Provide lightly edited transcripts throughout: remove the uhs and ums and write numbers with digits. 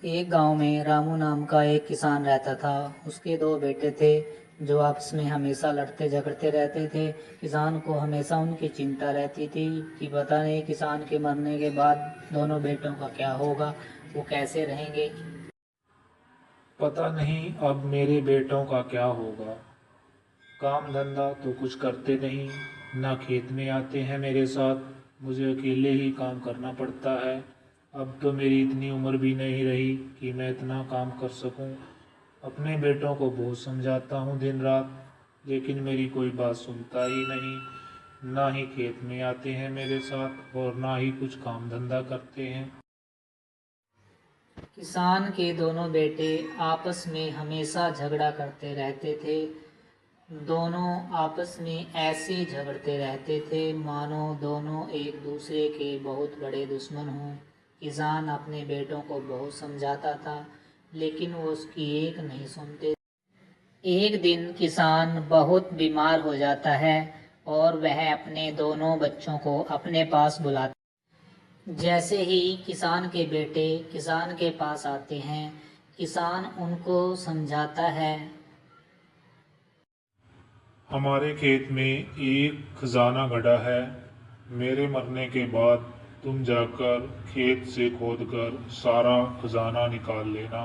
एक गांव में रामू नाम का एक किसान रहता था। उसके दो बेटे थे जो आपस में हमेशा लड़ते झगड़ते रहते थे। किसान को हमेशा उनकी चिंता रहती थी कि पता नहीं किसान के मरने के बाद दोनों बेटों का क्या होगा, वो कैसे रहेंगे। पता नहीं अब मेरे बेटों का क्या होगा। काम धंधा तो कुछ करते नहीं, ना खेत में आते हैं मेरे साथ। मुझे अकेले ही काम करना पड़ता है। अब तो मेरी इतनी उम्र भी नहीं रही कि मैं इतना काम कर सकूं। अपने बेटों को बहुत समझाता हूँ दिन रात, लेकिन मेरी कोई बात सुनता ही नहीं। ना ही खेत में आते हैं मेरे साथ और ना ही कुछ काम धंधा करते हैं। किसान के दोनों बेटे आपस में हमेशा झगड़ा करते रहते थे। दोनों आपस में ऐसे झगड़ते रहते थे मानो दोनों एक दूसरे के बहुत बड़े दुश्मन हों। किसान अपने बेटों को बहुत समझाता था लेकिन वो उसकी एक नहीं सुनते। एक दिन किसान बहुत बीमार हो जाता है और वह अपने दोनों बच्चों को अपने पास बुलाता। जैसे ही किसान के बेटे किसान के पास आते हैं, किसान उनको समझाता है। हमारे खेत में एक खजाना गड़ा है। मेरे मरने के बाद तुम जाकर खेत से खोदकर सारा खजाना निकाल लेना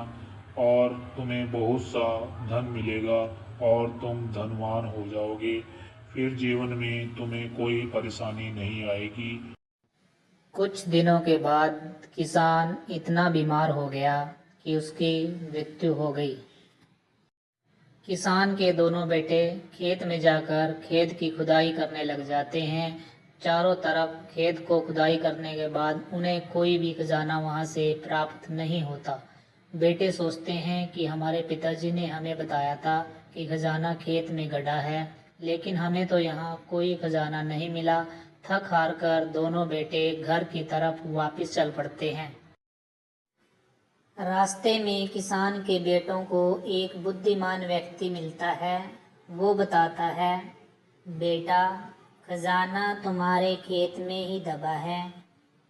और तुम्हें बहुत सा धन मिलेगा और तुम धनवान हो जाओगे। फिर जीवन में तुम्हें कोई परेशानी नहीं आएगी। कुछ दिनों के बाद किसान इतना बीमार हो गया कि उसकी मृत्यु हो गई। किसान के दोनों बेटे खेत में जाकर खेत की खुदाई करने लग जाते हैं। चारों तरफ खेत को खुदाई करने के बाद उन्हें कोई भी खजाना वहां से प्राप्त नहीं होता। बेटे सोचते हैं कि हमारे पिताजी ने हमें बताया था कि खजाना खेत में गड़ा है, लेकिन हमें तो यहाँ कोई खजाना नहीं मिला। थक हार कर दोनों बेटे घर की तरफ वापस चल पड़ते हैं। रास्ते में किसान के बेटों को एक बुद्धिमान व्यक्ति मिलता है। वो बताता है, बेटा, खजाना तुम्हारे खेत में ही दबा है।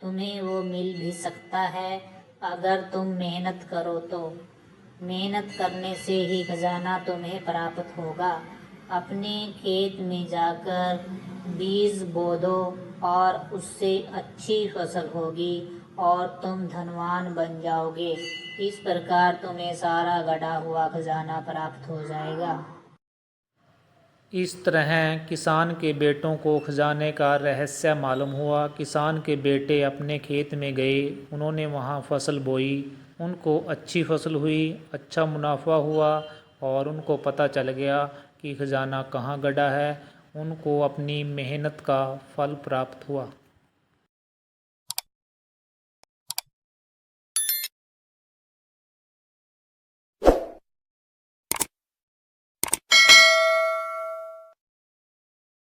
तुम्हें वो मिल भी सकता है अगर तुम मेहनत करो तो। मेहनत करने से ही खजाना तुम्हें प्राप्त होगा। अपने खेत में जाकर बीज बो दो और उससे अच्छी फसल होगी और तुम धनवान बन जाओगे। इस प्रकार तुम्हें सारा गड़ा हुआ खजाना प्राप्त हो जाएगा। इस तरह किसान के बेटों को खजाने का रहस्य मालूम हुआ। किसान के बेटे अपने खेत में गए, उन्होंने वहाँ फसल बोई। उनको अच्छी फसल हुई, अच्छा मुनाफा हुआ और उनको पता चल गया कि खजाना कहाँ गड़ा है। उनको अपनी मेहनत का फल प्राप्त हुआ।